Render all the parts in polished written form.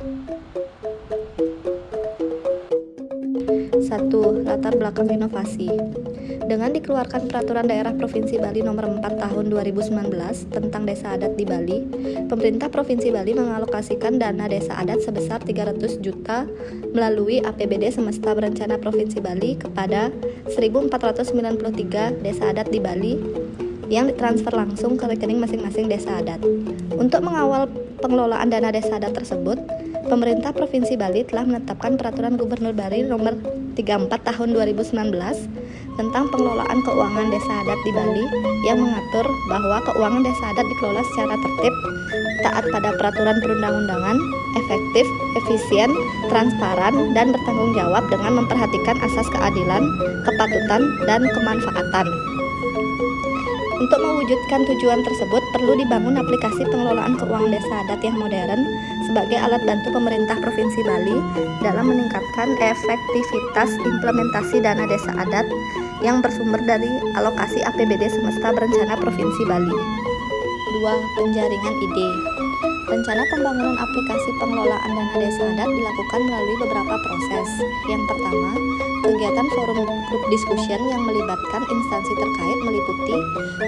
1. Latar belakang inovasi. Dengan dikeluarkan Peraturan Daerah Provinsi Bali Nomor 4 Tahun 2019 tentang Desa Adat di Bali, pemerintah Provinsi Bali mengalokasikan dana desa adat sebesar 300 juta melalui APBD Semesta Berencana Provinsi Bali kepada 1.493 desa adat di Bali yang ditransfer langsung ke rekening masing-masing desa adat. Untuk mengawal pengelolaan dana desa adat tersebut, pemerintah Provinsi Bali telah menetapkan Peraturan Gubernur Bali Nomor 34 Tahun 2019 tentang pengelolaan keuangan desa adat di Bali yang mengatur bahwa keuangan desa adat dikelola secara tertib, taat pada peraturan perundang-undangan, efektif, efisien, transparan, dan bertanggung jawab dengan memperhatikan asas keadilan, kepatutan, dan kemanfaatan. Untuk mewujudkan tujuan tersebut, perlu dibangun aplikasi pengelolaan keuangan desa adat yang modern sebagai alat bantu pemerintah Provinsi Bali dalam meningkatkan efektivitas implementasi dana desa adat yang bersumber dari alokasi APBD Semesta Berencana Provinsi Bali. 2. Penjaringan ide. Rencana pembangunan aplikasi pengelolaan dana desa adat dilakukan melalui beberapa proses. Yang pertama, kegiatan forum group discussion yang melibatkan instansi terkait meliputi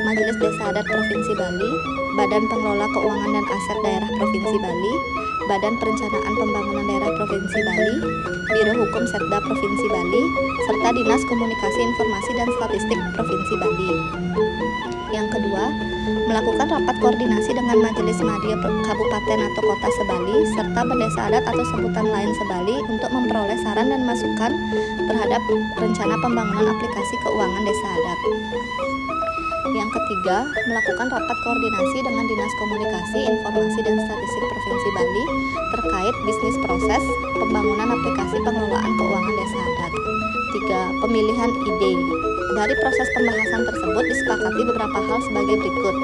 Majelis Desa Adat Provinsi Bali, Badan Pengelola Keuangan dan Aset Daerah Provinsi Bali, Badan Perencanaan Pembangunan Daerah Provinsi Bali, Biro Hukum Setda Provinsi Bali, serta Dinas Komunikasi Informasi dan Statistik Provinsi Bali. Yang kedua, melakukan rapat koordinasi dengan Majelis Madya Kabupaten atau Kota Sebali serta Bendesa Adat atau sebutan lain Sebali untuk memperoleh saran dan masukan terhadap rencana pembangunan aplikasi keuangan desa adat. Yang ketiga, melakukan rapat koordinasi dengan Dinas Komunikasi, Informasi dan Statistik Provinsi Bali terkait bisnis proses pembangunan aplikasi pengelolaan keuangan desa adat. 3. Pemilihan ide. Dari proses pembahasan tersebut disepakati beberapa hal sebagai berikut.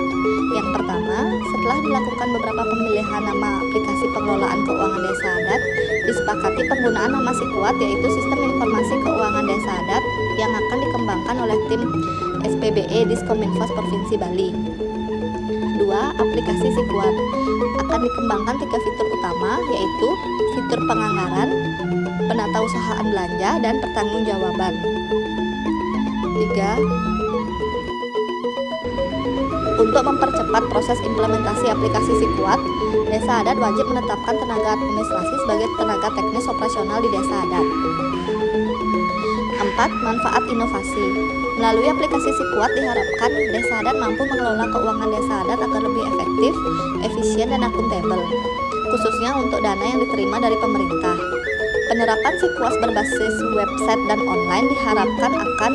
Yang pertama, setelah dilakukan beberapa pemilihan nama aplikasi pengelolaan keuangan desa adat, disepakati penggunaan nama SIKUAT, yaitu Sistem Informasi Keuangan Desa Adat, yang akan dikembangkan oleh tim SPBE Diskominfos Provinsi Bali. 2. Aplikasi SIKUAT akan dikembangkan 3 fitur utama, yaitu fitur penganggaran, penatausahaan belanja, dan pertanggungjawaban. 3. Untuk mempercepat proses implementasi aplikasi SIKUAT, Desa Adat wajib menetapkan tenaga administrasi sebagai tenaga teknis operasional di Desa Adat. 4. Manfaat inovasi. Melalui aplikasi SIKUAT diharapkan Desa Adat mampu mengelola keuangan Desa Adat agar lebih efektif, efisien, dan akuntabel, khususnya untuk dana yang diterima dari pemerintah. Penerapan SIKUAT berbasis website dan online diharapkan akan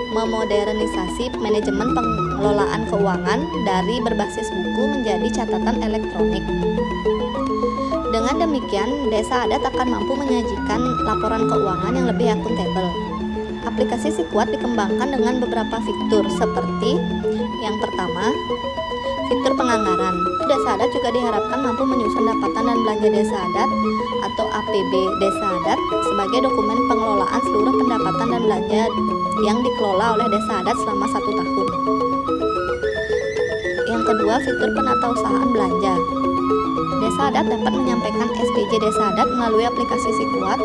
memodernisasi manajemen pengelolaan keuangan dari berbasis buku menjadi catatan elektronik. Dengan demikian, Desa Adat akan mampu menyajikan laporan keuangan yang lebih akuntabel. Aplikasi SIKUAT dikembangkan dengan beberapa fitur seperti yang pertama, fitur penganggaran. Desa Adat juga diharapkan mampu menyusun dapatan dan belanja Desa Adat atau APB Desa Adat sebagai dokumen pengelolaan seluruh pendapatan dan belanja yang dikelola oleh Desa Adat selama 1 tahun. Yang kedua, fitur penatausahaan belanja. Desa Adat dapat menyampaikan SPJ Desa Adat melalui aplikasi SIKUAT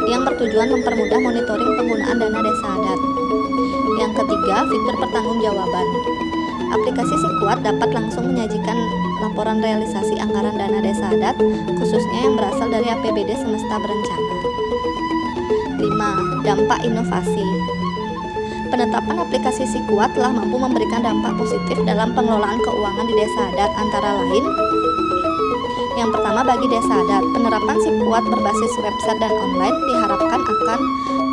yang bertujuan mempermudah monitoring penggunaan dana Desa Adat. Yang ketiga, fitur pertanggungjawaban. Aplikasi SIKUAT dapat langsung menyajikan laporan realisasi anggaran dana Desa Adat, khususnya yang berasal dari APBD Semesta Berencana. 5. Dampak inovasi. Penetapan aplikasi SIKUAT telah mampu memberikan dampak positif dalam pengelolaan keuangan di Desa Adat, antara lain: yang pertama, bagi Desa Adat, penerapan SIKUAT berbasis website dan online diharapkan akan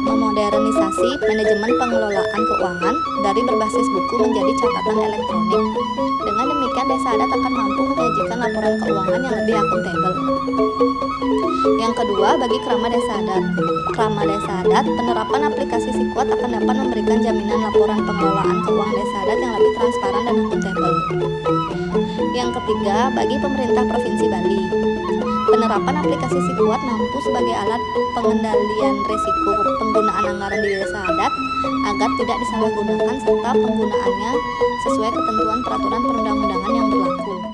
memodernisasi manajemen pengelolaan keuangan dari berbasis buku menjadi catatan elektronik. Dengan demikian, Desa Adat akan mampu menyajikan laporan keuangan yang lebih akuntabel. Yang kedua, bagi Krama Desa Adat. Krama Desa Adat, penerapan aplikasi SIKUAT akan dapat memberikan jaminan laporan pengelolaan keuangan Desa Adat yang lebih transparan dan akuntabel. Yang ketiga, bagi pemerintah Provinsi Bali. Penerapan aplikasi SIKUAT mampu sebagai alat pengendalian risiko penggunaan anggaran di Desa Adat agar tidak disalahgunakan serta penggunaannya sesuai ketentuan peraturan perundang-undangan yang berlaku.